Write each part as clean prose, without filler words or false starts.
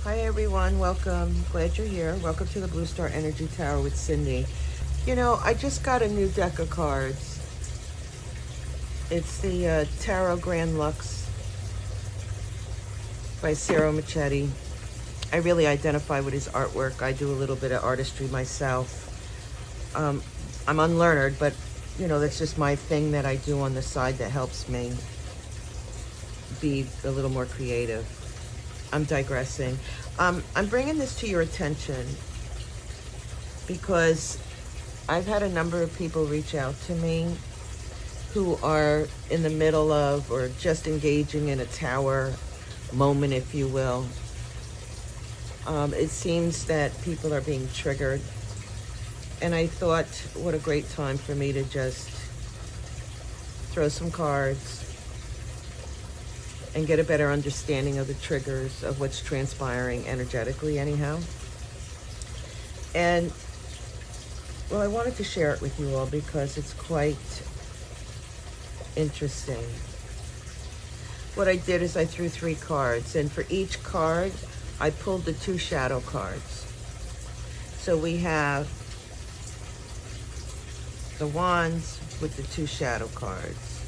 Hi everyone, welcome. Glad you're here. Welcome to the Blue Star Energy Tower with Cindy. You know, I just got a new deck of cards. It's the Tarot Grand Lux by Ciro Machete. I really identify with his artwork. I do a little bit of artistry myself. Um, I'm unlearned, but you know, that's just my thing that I do on the side that helps me be a little more creative. I'm digressing. I'm bringing this to your attention because I've had a number of people reach out to me who are in the middle of or just engaging in a tower moment, if you will. It seems that people are being triggered. And I thought, what a great time for me to just throw some cards and get a better understanding of the triggers of what's transpiring energetically, anyhow. And, well, I wanted to share it with you all because it's quite interesting. What I did is I threw 3 cards, and for each card, I pulled the 2 shadow cards. So we have the Wands with the 2 shadow cards,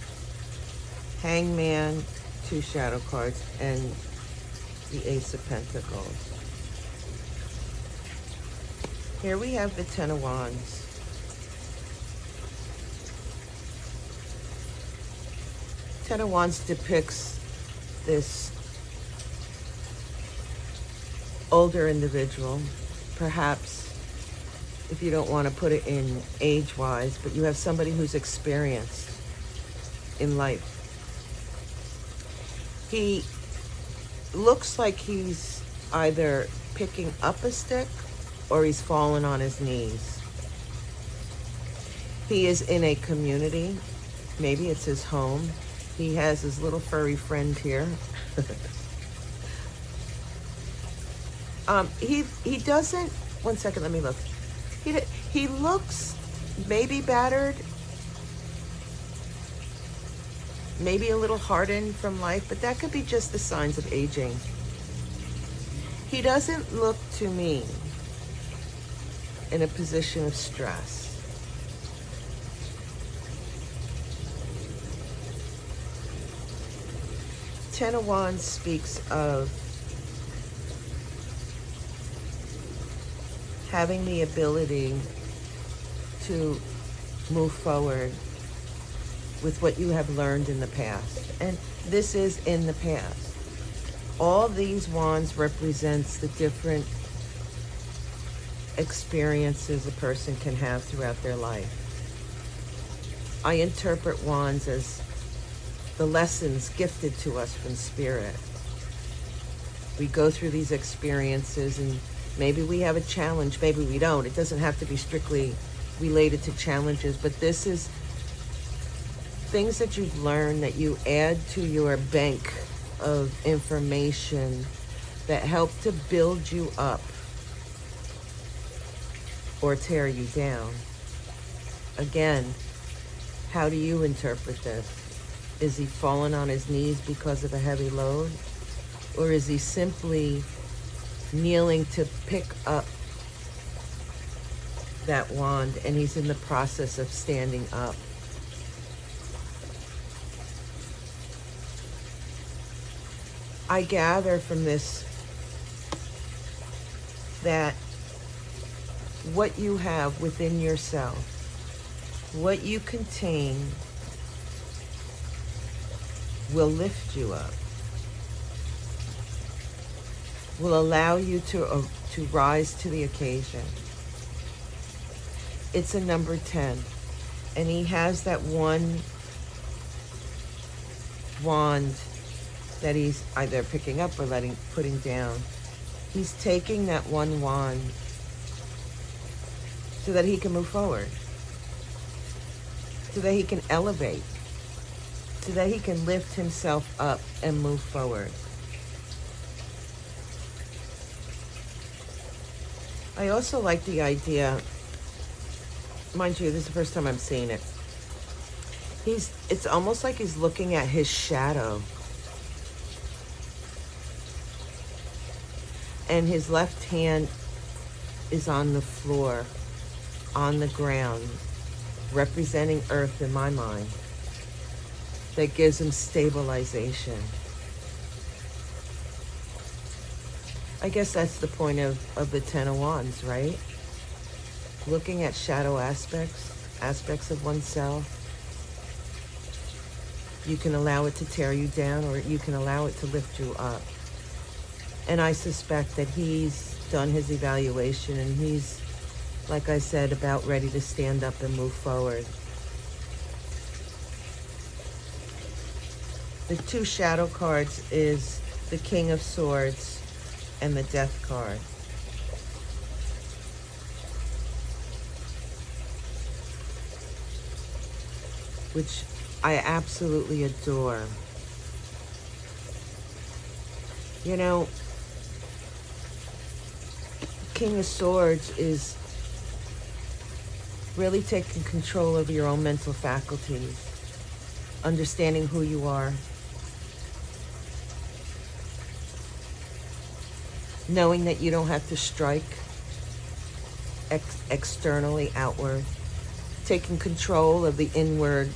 Hangman, 2 shadow cards, and the Ace of Pentacles. Here we have the 10 of Wands. Ten of Wands depicts this older individual, perhaps, if you don't want to put it in age-wise, but you have somebody who's experienced in life. He looks like he's either picking up a stick or he's fallen on his knees. He is in a community. Maybe it's his home. He has his little furry friend here. He doesn't. One second, let me look. He looks maybe battered, maybe a little hardened from life, but that could be just the signs of aging. He doesn't look to me in a position of stress. Ten of Wands speaks of having the ability to move forward with what you have learned in the past. And this is in the past. All these wands represents the different experiences a person can have throughout their life. I interpret wands as the lessons gifted to us from Spirit. We go through these experiences and maybe we have a challenge, maybe we don't. It doesn't have to be strictly related to challenges, but this is things that you've learned that you add to your bank of information that help to build you up or tear you down. Again, how do you interpret this? Is he fallen on his knees because of a heavy load? Or is he simply kneeling to pick up that wand and he's in the process of standing up? I gather from this that what you have within yourself, what you contain, will lift you up, will allow you to rise to the occasion. It's a number 10, and he has that one wand that he's either picking up or putting down. He's taking that one wand so that he can move forward, so that he can elevate, so that he can lift himself up and move forward. I also like the idea, mind you, this is the first time I'm seeing it. It's almost like he's looking at his shadow. and his left hand is on the floor, on the ground, representing earth in my mind. That gives him stabilization. I guess that's the point of the Ten of Wands, right? Looking at shadow aspects of oneself. You can allow it to tear you down, or you can allow it to lift you up. And I suspect that he's done his evaluation, and he's, like I said, about ready to stand up and move forward. The two shadow cards is the King of Swords and the Death card. Which I absolutely adore. You know, King of Swords is really taking control of your own mental faculties, understanding who you are, knowing that you don't have to strike externally, outward, taking control of the inward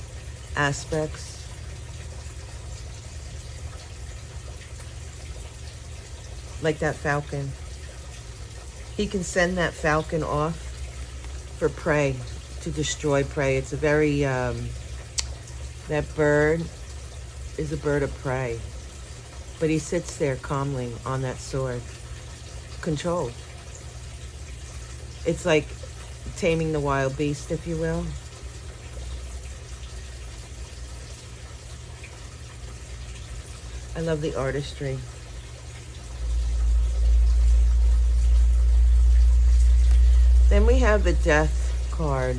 aspects. Like that falcon. He can send that falcon off for prey, to destroy prey. It's a very, that bird is a bird of prey. But he sits there calmly on that sword, controlled. It's like taming the wild beast, if you will. I love the artistry. Then we have the Death card.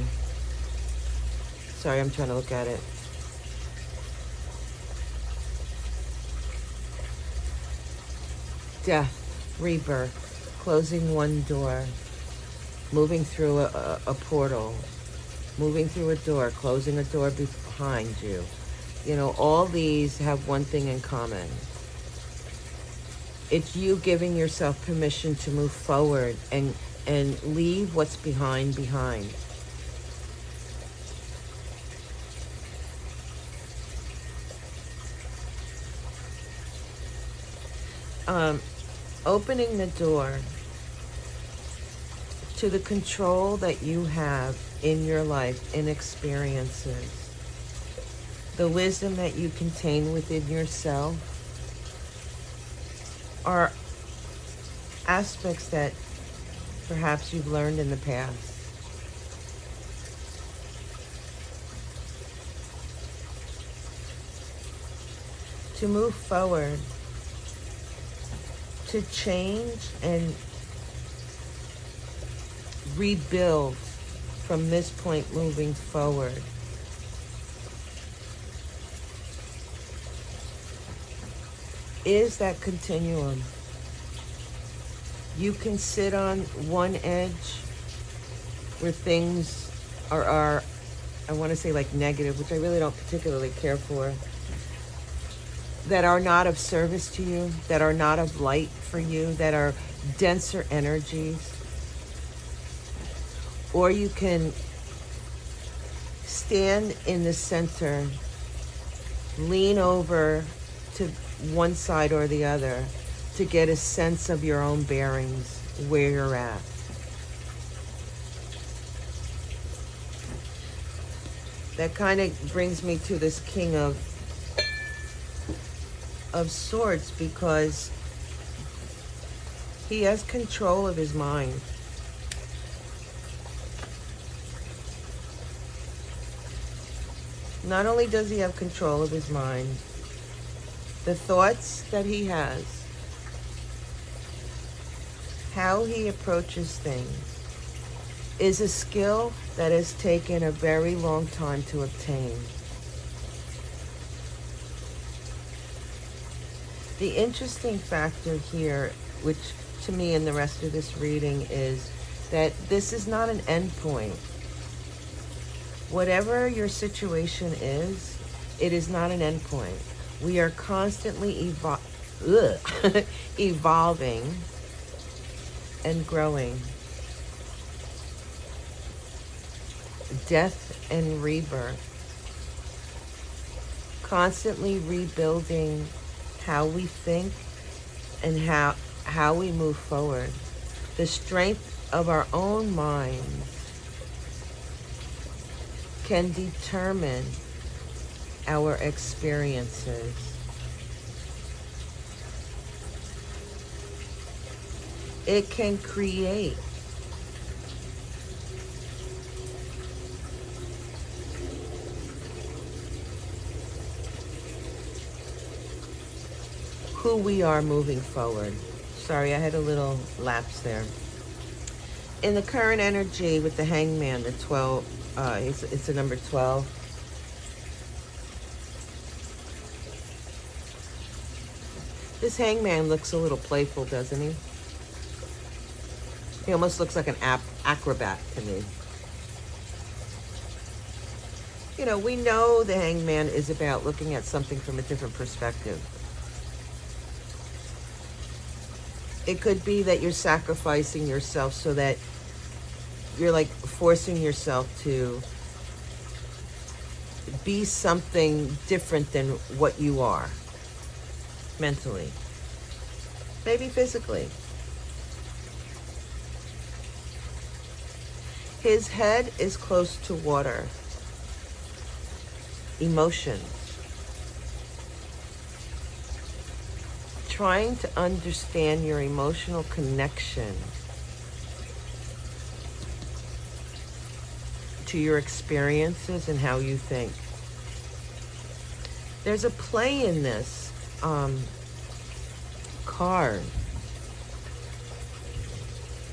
Sorry, I'm trying to look at it. Death, rebirth, closing one door, moving through a portal, moving through a door, closing a door behind you. You know, all these have one thing in common. It's you giving yourself permission to move forward and leave what's behind. Opening the door to the control that you have in your life, in experiences, the wisdom that you contain within yourself are aspects that perhaps you've learned in the past. To move forward, to change and rebuild from this point moving forward. Is that continuum. You can sit on one edge where things are I want to say like negative, which I really don't particularly care for, that are not of service to you, that are not of light for you, that are denser energies. Or you can stand in the center, lean over to one side or the other to get a sense of your own bearings, where you're at. That kind of brings me to this King of Swords, because he has control of his mind. Not only does he have control of his mind, the thoughts that he has, how he approaches things, is a skill that has taken a very long time to obtain. The interesting factor here, which to me in the rest of this reading, is that this is not an end point. Whatever your situation is, it is not an end point. We are constantly evolving and growing, death and rebirth, constantly rebuilding how we think and how we move forward. The strength of our own minds can determine our experiences. It can create who we are moving forward. Sorry, I had a little lapse there. In the current energy with the Hangman, the 12, it's a number 12. This Hangman looks a little playful, doesn't he? He almost looks like an acrobat to me. You know, we know the Hangman is about looking at something from a different perspective. It could be that you're sacrificing yourself so that you're like forcing yourself to be something different than what you are mentally, maybe physically. His head is close to water, emotions. Trying to understand your emotional connection to your experiences and how you think. There's a play in this card,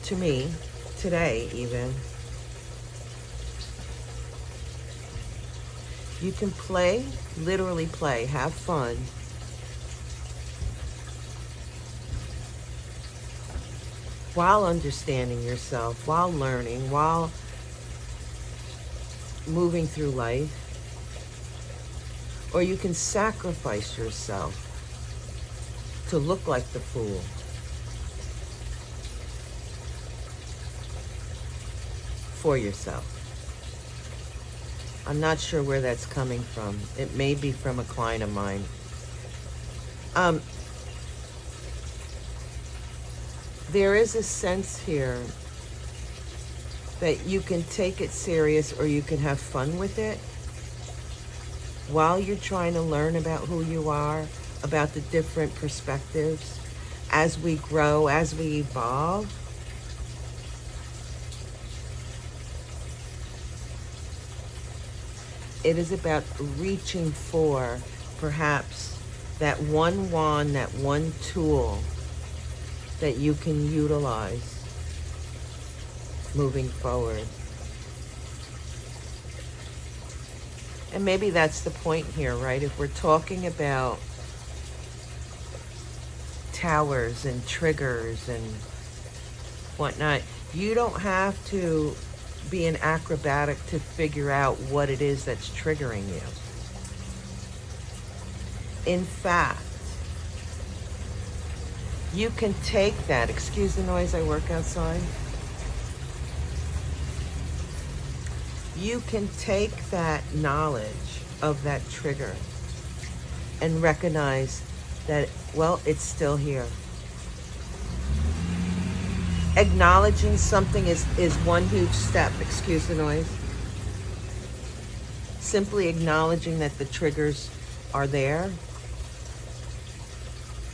to me, today even. You can play, literally play, have fun, while understanding yourself, while learning, while moving through life. Or you can sacrifice yourself to look like the fool. For yourself. I'm not sure where that's coming from. It may be from a client of mine. There is a sense here that you can take it serious or you can have fun with it while you're trying to learn about who you are, about the different perspectives, as we grow, as we evolve. It is about reaching for perhaps that one wand, that one tool that you can utilize moving forward. And maybe that's the point here, right? If we're talking about towers and triggers and whatnot, you don't have to be an acrobatic to figure out what it is that's triggering you. In fact, you can take that, excuse the noise, I work outside. You can take that knowledge of that trigger and recognize that, well, it's still here. Acknowledging something is one huge step, excuse the noise. Simply acknowledging that the triggers are there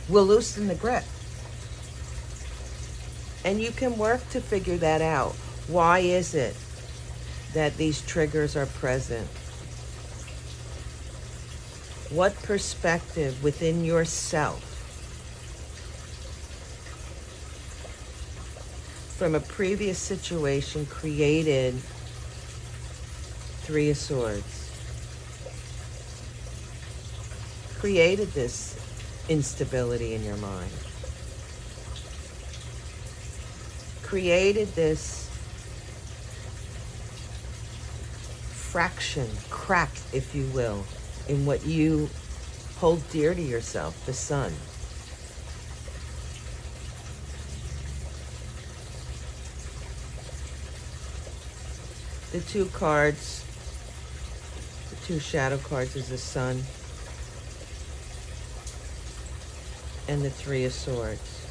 will loosen the grip. And you can work to figure that out. Why is it that these triggers are present? What perspective within yourself from a previous situation created Three of Swords? Created this instability in your mind. Created this fraction, crack, if you will, in what you hold dear to yourself, the sun. The two cards, the two shadow cards is the Sun and the Three of Swords.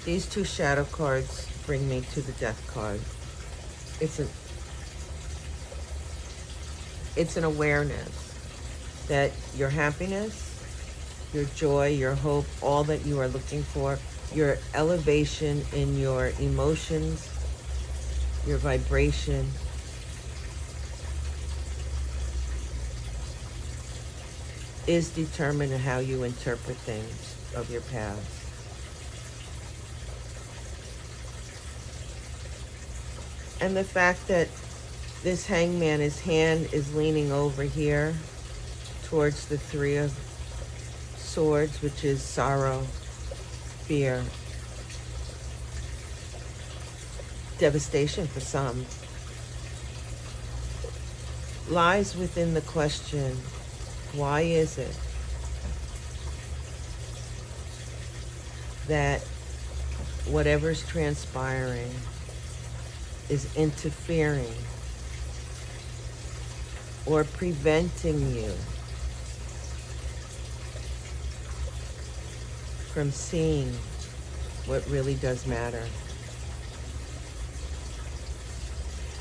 These two shadow cards bring me to the Death card. It's an awareness that your happiness, your joy, your hope, all that you are looking for, your elevation in your emotions, your vibration, is determined in how you interpret things of your past. And the fact that this hangman, his hand is leaning over here towards the Three of Swords, which is sorrow, fear, devastation for some, lies within the question, why is it that whatever's transpiring is interfering or preventing you from seeing what really does matter?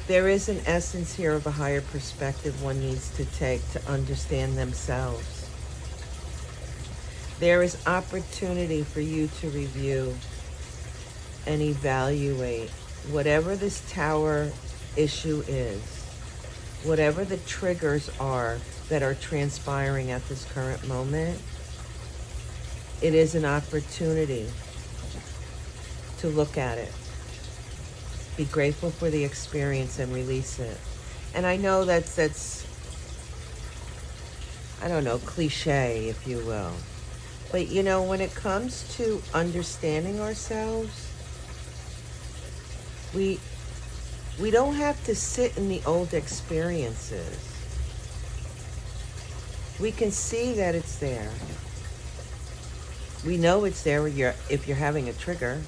There is an essence here of a higher perspective one needs to take to understand themselves. There is opportunity for you to review and evaluate whatever this tower issue is, whatever the triggers are that are transpiring at this current moment. It is an opportunity to look at it, be grateful for the experience, and release it. And I know that's I don't know, cliche, if you will. But you know, when it comes to understanding ourselves, we don't have to sit in the old experiences. We can see that it's there. We know it's there if you're having a trigger.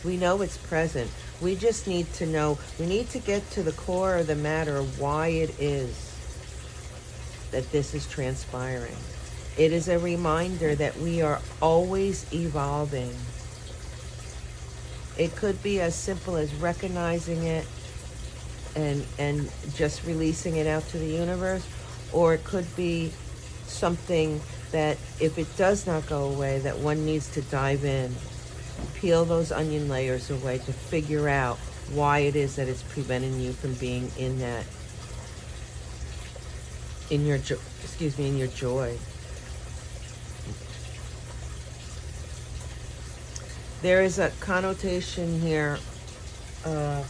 We know it's present. We just need to know, we need to get to the core of the matter of why it is that this is transpiring. It is a reminder that we are always evolving. It could be as simple as recognizing it and just releasing it out to the universe, or it could be something that if it does not go away, that one needs to dive in, peel those onion layers away to figure out why it is that it's preventing you from being in that, in your joy. There is a connotation here that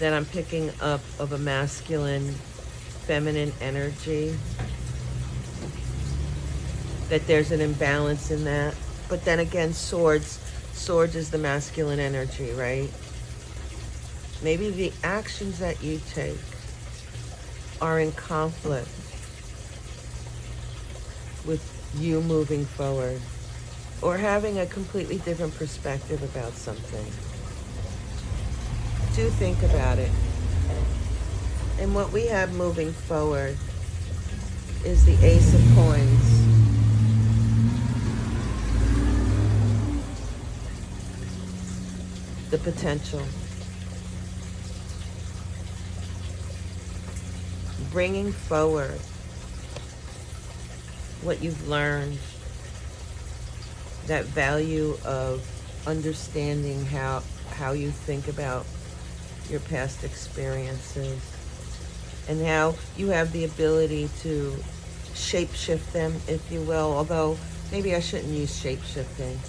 I'm picking up of a masculine, feminine energy, that there's an imbalance in that. But then again, swords is the masculine energy, right? Maybe the actions that you take are in conflict with you moving forward, or having a completely different perspective about something. Do think about it. And what we have moving forward is the Ace of Coins. The potential. Bringing forward what you've learned, that value of understanding how you think about your past experiences, and how you have the ability to shape-shift them, if you will, although maybe I shouldn't use shape-shifting.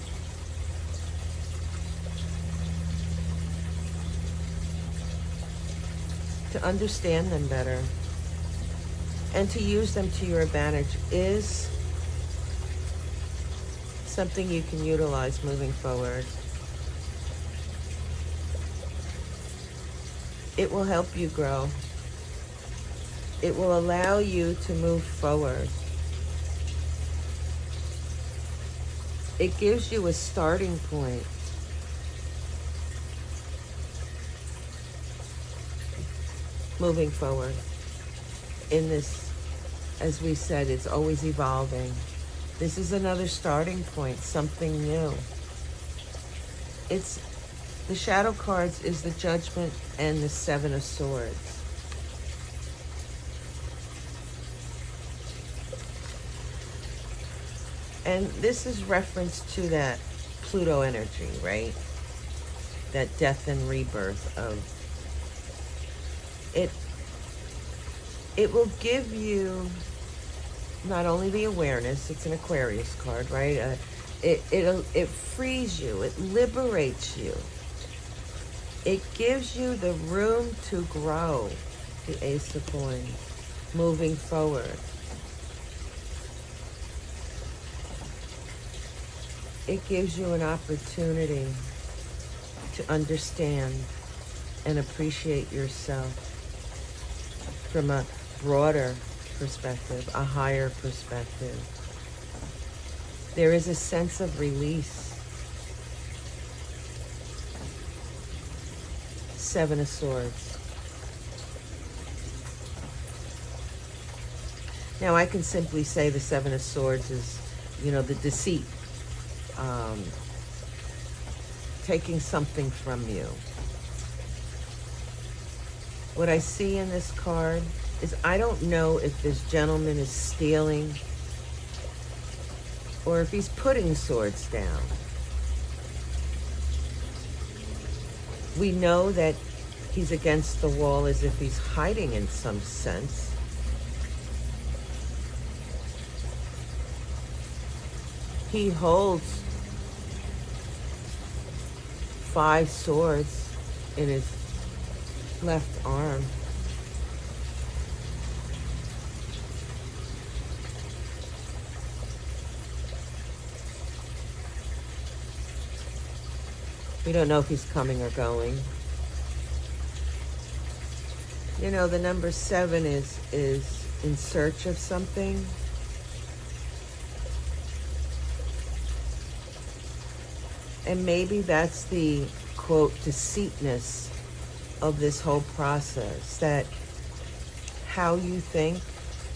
To understand them better and to use them to your advantage is something you can utilize moving forward. It will help you grow. It will allow you to move forward. It gives you a starting point moving forward in this, as we said, it's always evolving. This is another starting point, something new. It's the shadow cards is the Judgment and the Seven of Swords. And this is reference to that Pluto energy, right? That death and rebirth of it. It will give you not only the awareness, it's an Aquarius card, right? It frees you, it liberates you. It gives you the room to grow, the Ace of Coins, moving forward. It gives you an opportunity to understand and appreciate yourself from a broader perspective, a higher perspective. There is a sense of release. Seven of Swords. Now I can simply say the Seven of Swords is, the deceit. Taking something from you. What I see in this card is I don't know if this gentleman is stealing or if he's putting swords down. We know that he's against the wall as if he's hiding in some sense. He holds 5 swords in his left arm. We don't know if he's coming or going. The number 7 is in search of something. And maybe that's the, quote, deceitness of this whole process, that how you think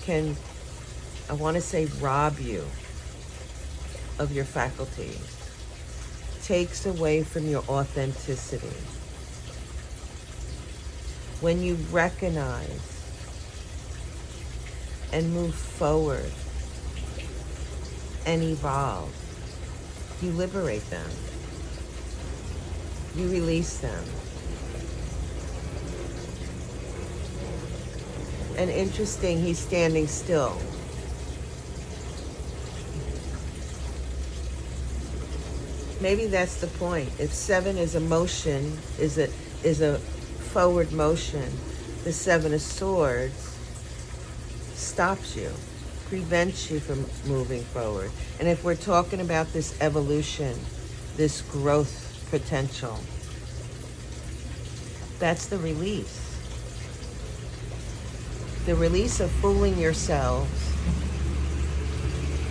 can, I want to say, rob you of your faculties, takes away from your authenticity. When you recognize and move forward and evolve, you liberate them. You release them. And interesting, he's standing still. Maybe that's the point. If 7 is a motion, is a forward motion, the 7 of Swords stops you, prevents you from moving forward. And if we're talking about this evolution, this growth potential, that's the release. The release of fooling yourselves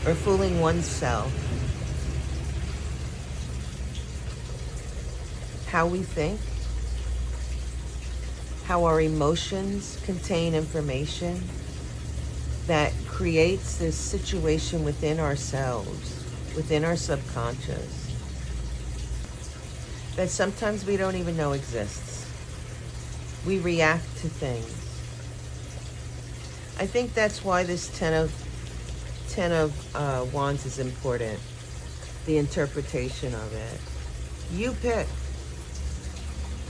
or fooling oneself. How we think, how our emotions contain information that creates this situation within ourselves, within our subconscious, that sometimes we don't even know exists. We react to things. I think that's why this Ten of Wands is important, the interpretation of it. You pick.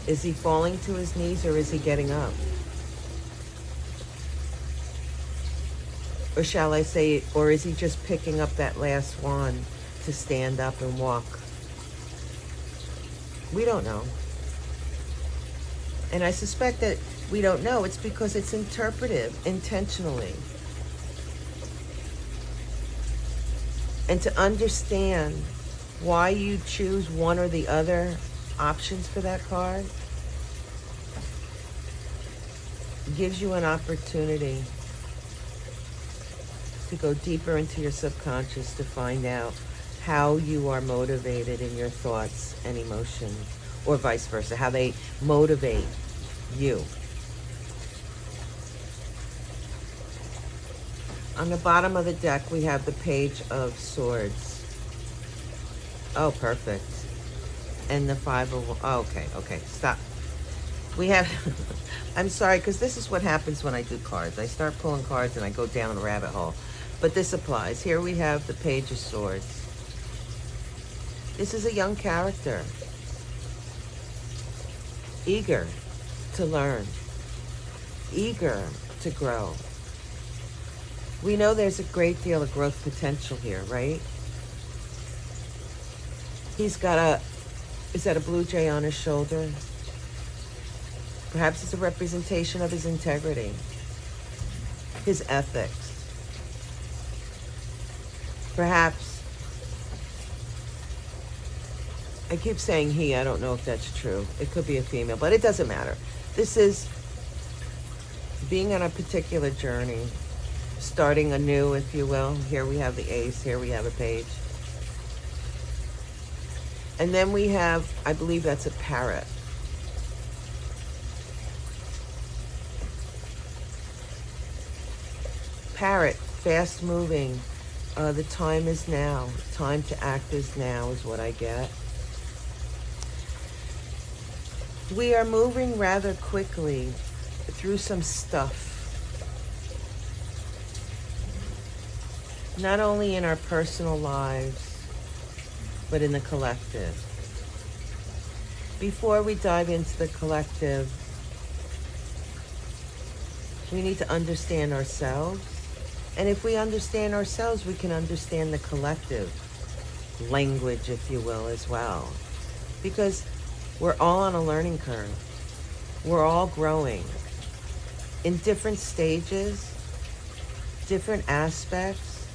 Is he falling to his knees or is he getting up? Or shall I say, or is he just picking up that last wand to stand up and walk? We don't know. And I suspect that we don't know. It's because it's interpretive, intentionally. And to understand why you choose one or the other options for that card gives you an opportunity to go deeper into your subconscious to find out how you are motivated in your thoughts and emotions, or vice versa, how they motivate you. On the bottom of the deck, we have the Page of Swords. Oh, perfect. And the Five of... Oh, okay, stop. We have... I'm sorry, because this is what happens when I do cards. I start pulling cards and I go down the rabbit hole. But this applies. Here we have the Page of Swords. This is a young character. Eager to learn. Eager to grow. We know there's a great deal of growth potential here, right? He's got a... Is that a blue jay on his shoulder? Perhaps it's a representation of his integrity, his ethics. Perhaps, I keep saying he, I don't know if that's true. It could be a female, but it doesn't matter. This is being on a particular journey, starting anew, if you will. Here we have the Ace, here we have a Page. And then we have, I believe that's a parrot. Parrot, fast moving. The time is now. Time to act is now is what I get. We are moving rather quickly through some stuff. Not only in our personal lives, but in the collective. Before we dive into the collective, we need to understand ourselves. And if we understand ourselves, we can understand the collective language, if you will, as well. Because we're all on a learning curve. We're all growing in different stages, different aspects.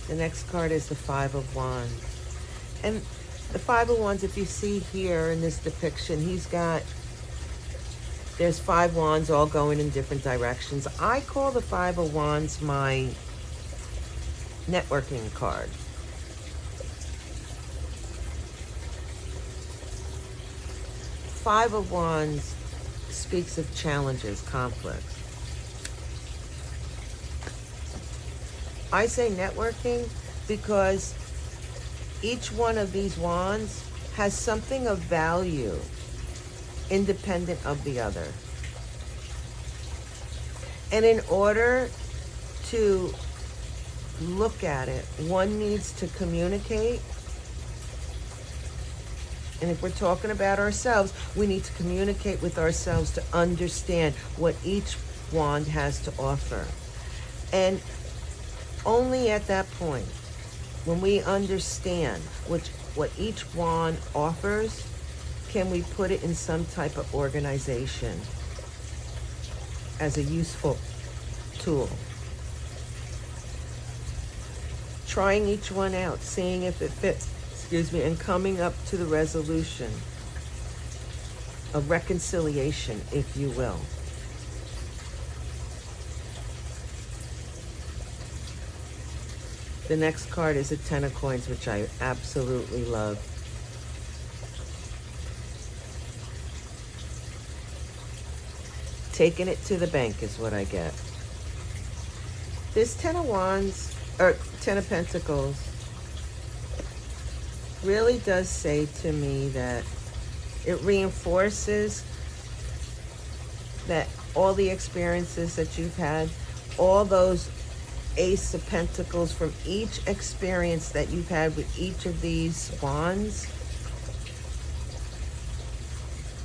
The next card is the Five of Wands. And the Five of Wands, if you see here in this depiction, there's 5 wands all going in different directions. I call the Five of Wands my networking card. Five of Wands speaks of challenges, conflicts. I say networking because each one of these wands has something of value independent of the other. And in order to look at it, one needs to communicate. And if we're talking about ourselves, we need to communicate with ourselves to understand what each wand has to offer. And only at that point, when we understand what each wand offers, can we put it in some type of organization as a useful tool. Trying each one out, seeing if it fits, and coming up to the resolution, a reconciliation, if you will. The next card is a Ten of Coins, which I absolutely love. Taking it to the bank is what I get. This Ten of Wands, or Ten of Pentacles, really does say to me that it reinforces that all the experiences that you've had, all those Ace of Pentacles from each experience that you've had with each of these wands,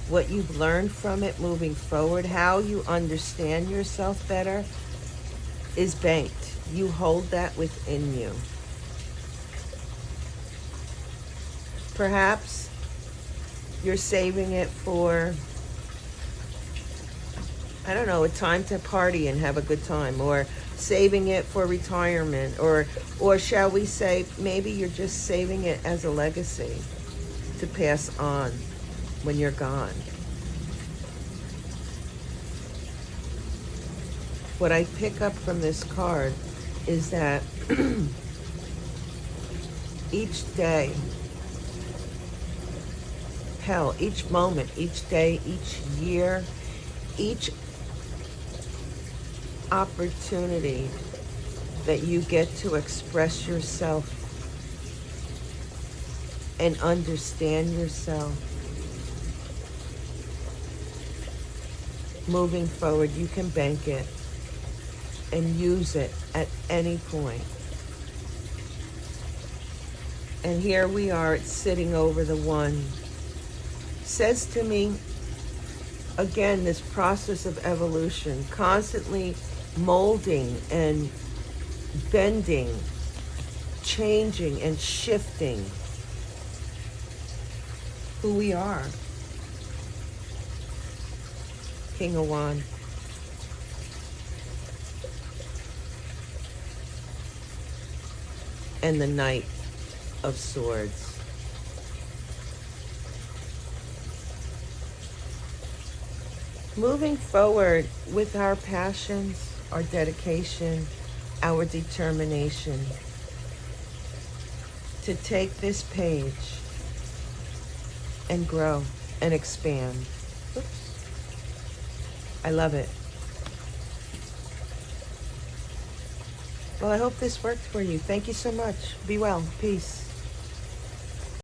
what you've learned from it moving forward, how you understand yourself better, is banked. You hold that within you. Perhaps you're saving it for, I don't know, a time to party and have a good time, or saving it for retirement, or shall we say, maybe you're just saving it as a legacy to pass on when you're gone. What I pick up from this card is that each day, hell, each moment, each day, each year, each opportunity that you get to express yourself and understand yourself. Moving forward, you can bank it and use it at any point. And here we are, it's sitting over the one. Says to me, again, this process of evolution, constantly molding and bending, changing and shifting who we are. King of Wands. And the Knight of Swords. Moving forward with our passions, our dedication, our determination to take this page and grow and expand. Oops. I love it. Well, I hope this worked for you. Thank you so much. Be well. Peace.